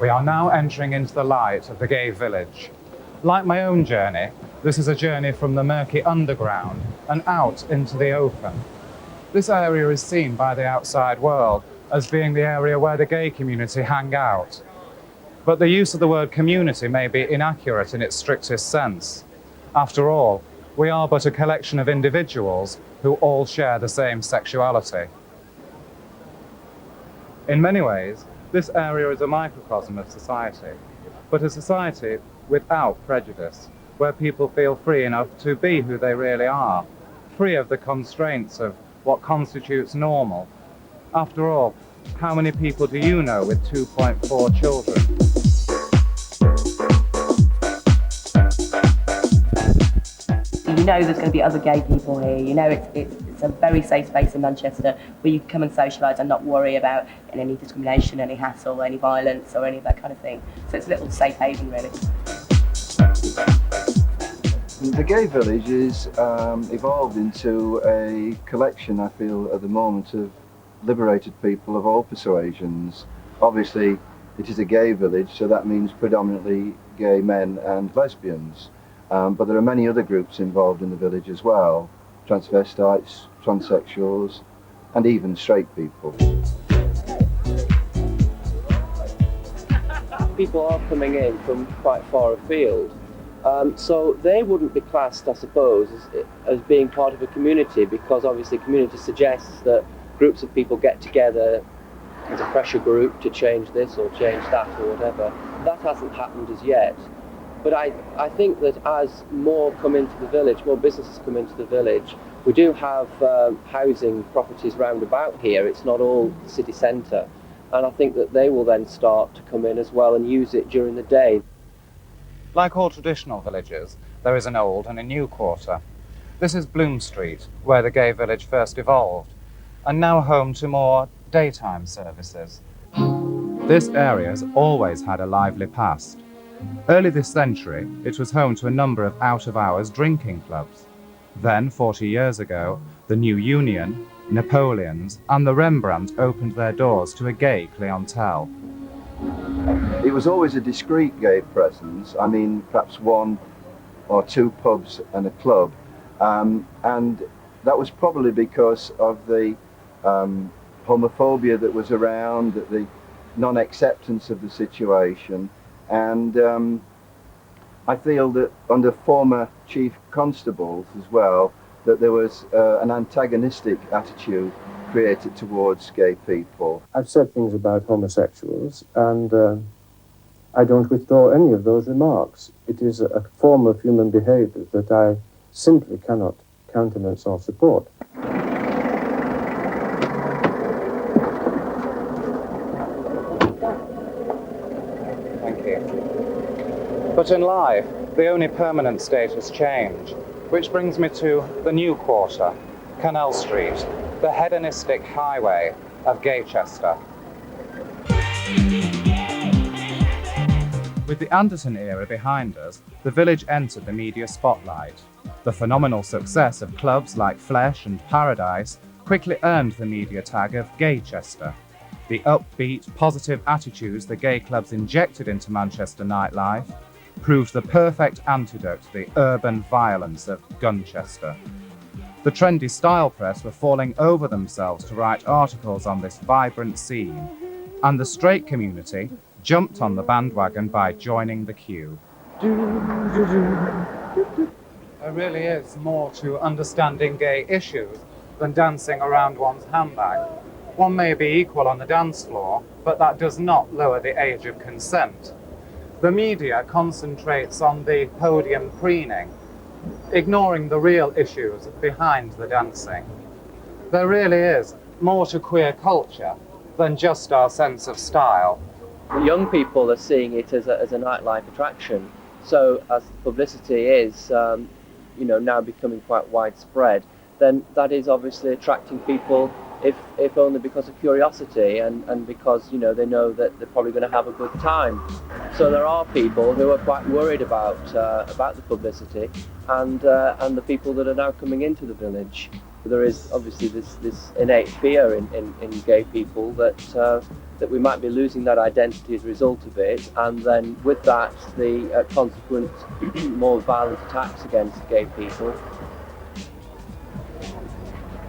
We are now entering into the light of the gay village. Like my own journey, this is a journey from the murky underground and out into the open. This area is seen by the outside world as being the area where the gay community hang out. But the use of the word community may be inaccurate in its strictest sense. After all, we are but a collection of individuals who all share the same sexuality. In many ways, this area is a microcosm of society, but a society without prejudice, where people feel free enough to be who they really are, free of the constraints of what constitutes normal. After all, how many people do you know with 2.4 children? You know there's going to be other gay people here. You know it's a very safe space in Manchester where you can come and socialise and not worry about any discrimination, any hassle, any violence or any of that kind of thing. So it's a little safe haven, really. The gay village is evolved into a collection, I feel, at the moment of liberated people of all persuasions. Obviously, it is a gay village, so that means predominantly gay men and lesbians. But there are many other groups involved in the village as well, transvestites, transsexuals, and even straight people. People are coming in from quite far afield, so they wouldn't be classed, I suppose, as being part of a community, because obviously community suggests that groups of people get together as a pressure group to change this or change that or whatever. That hasn't happened as yet. But I think that as more come into the village, more businesses come into the village, we do have housing properties round about here. It's not all the city centre. And I think that they will then start to come in as well and use it during the day. Like all traditional villages, there is an old and a new quarter. This is Bloom Street, where the gay village first evolved, and now home to more daytime services. This area has always had a lively past. Early this century, it was home to a number of out-of-hours drinking clubs. Then, 40 years ago, the New Union, Napoleon's, and the Rembrandt opened their doors to a gay clientele. It was always a discreet gay presence. I mean, perhaps one or two pubs and a club. And that was probably because of the homophobia that was around, the non-acceptance of the situation. And I feel that under former chief constables as well, that there was an antagonistic attitude created towards gay people. I've said things about homosexuals, and I don't withdraw any of those remarks. It is a form of human behaviour that I simply cannot countenance or support. But in life, the only permanent state is change, which brings me to the new quarter, Canal Street, the hedonistic highway of Gaychester. With the Anderton era behind us, the village entered the media spotlight. The phenomenal success of clubs like Flesh and Paradise quickly earned the media tag of Gaychester. The upbeat, positive attitudes the gay clubs injected into Manchester nightlife proved the perfect antidote to the urban violence of Gunchester. The trendy style press were falling over themselves to write articles on this vibrant scene, and the straight community jumped on the bandwagon by joining the queue. There really is more to understanding gay issues than dancing around one's handbag. One may be equal on the dance floor, but that does not lower the age of consent. The media concentrates on the podium preening, ignoring the real issues behind the dancing. There really is more to queer culture than just our sense of style. Young people are seeing it as a nightlife attraction. So as publicity is now becoming quite widespread, then that is obviously attracting people, if only because of curiosity and because they know that they're probably going to have a good time. So there are people who are quite worried about the publicity and the people that are now coming into the village. There is obviously this innate fear in gay people that that we might be losing that identity as a result of it, and then with that the consequent more violent attacks against gay people.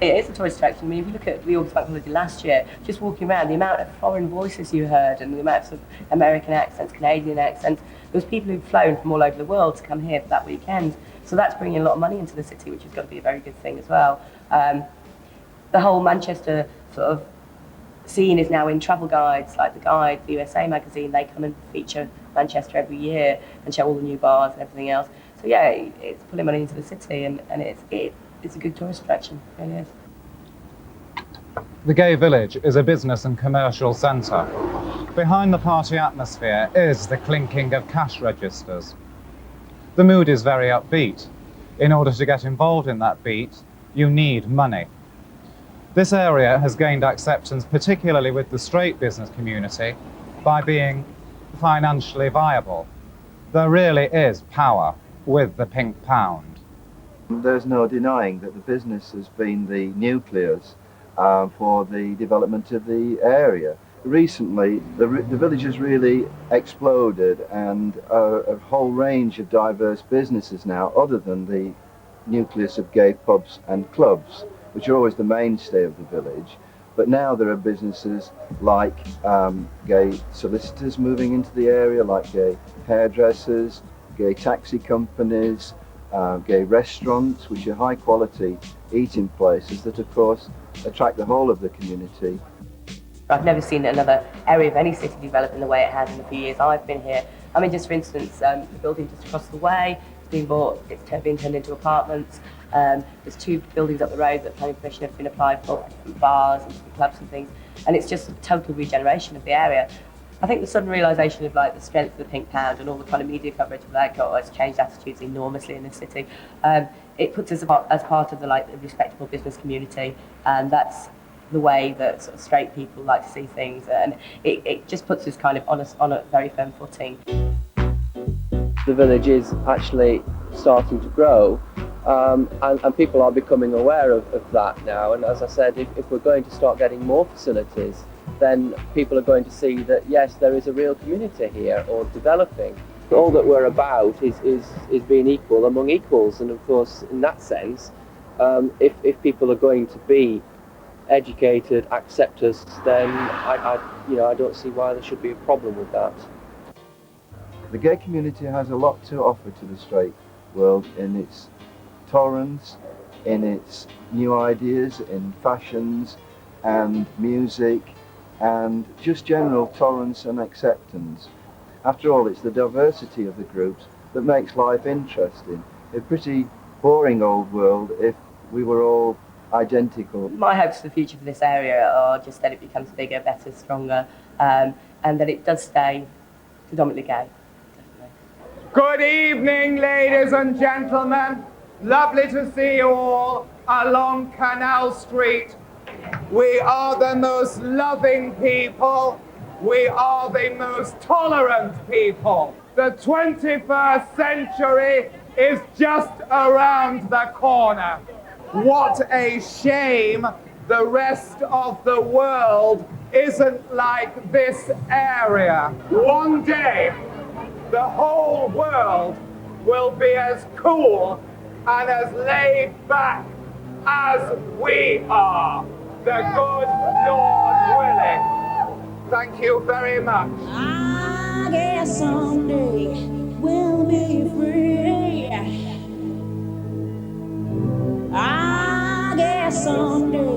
It is a tourist attraction. I mean, if you look at the August Bank Holiday last year, just walking around, the amount of foreign voices you heard and the amount of, sort of American accents, Canadian accents, there was people who'd flown from all over the world to come here for that weekend. So that's bringing a lot of money into the city, which has got to be a very good thing as well. The whole Manchester sort of scene is now in travel guides, like The Guide, the USA magazine. They come and feature Manchester every year and show all the new bars and everything else. So yeah, it's pulling money into the city, and it's a good tourist attraction, it really is. The Gay Village is a business and commercial centre. Behind the party atmosphere is the clinking of cash registers. The mood is very upbeat. In order to get involved in that beat, you need money. This area has gained acceptance, particularly with the straight business community, by being financially viable. There really is power with the pink pound. There's no denying that the business has been the nucleus for the development of the area. Recently, the village has really exploded, and a whole range of diverse businesses now, other than the nucleus of gay pubs and clubs, which are always the mainstay of the village. But now there are businesses like gay solicitors moving into the area, like gay hairdressers, gay taxi companies, gay restaurants, which are high quality eating places that of course attract the whole of the community. I've never seen another area of any city develop in the way it has in the few years I've been here. I mean, just for instance, the building just across the way, it's been bought, it's been turned into apartments. There's 2 buildings up the road that planning permission have been applied for different bars and different clubs and things. And it's just a total regeneration of the area. I think the sudden realisation of like the strength of the pink pound and all the kind of media coverage of that has changed attitudes enormously in this city. It puts us as part of the respectable business community, and that's the way that sort of straight people like to see things, and it just puts us kind of on a very firm footing. The village is actually starting to grow, and people are becoming aware of that now, and as I said, if we're going to start getting more facilities, then people are going to see that yes, there is a real community here, or developing. All that we're about is being equal among equals, and of course in that sense, if people are going to be educated, accept us, then I don't see why there should be a problem with that. The gay community has a lot to offer to the straight world in its tolerance, in its new ideas, in fashions and music, and just general tolerance and acceptance. After all, it's the diversity of the groups that makes life interesting. A pretty boring old world if we were all identical. My hopes for the future for this area are just that it becomes bigger, better, stronger, and that it does stay predominantly gay. Definitely. Good evening, ladies and gentlemen. Lovely to see you all along Canal Street. We are the most loving people. We are the most tolerant people. The 21st century is just around the corner. What a shame the rest of the world isn't like this area. One day, the whole world will be as cool and as laid back as we are. The good Lord willing. Thank you very much. I guess someday we'll be free. I guess someday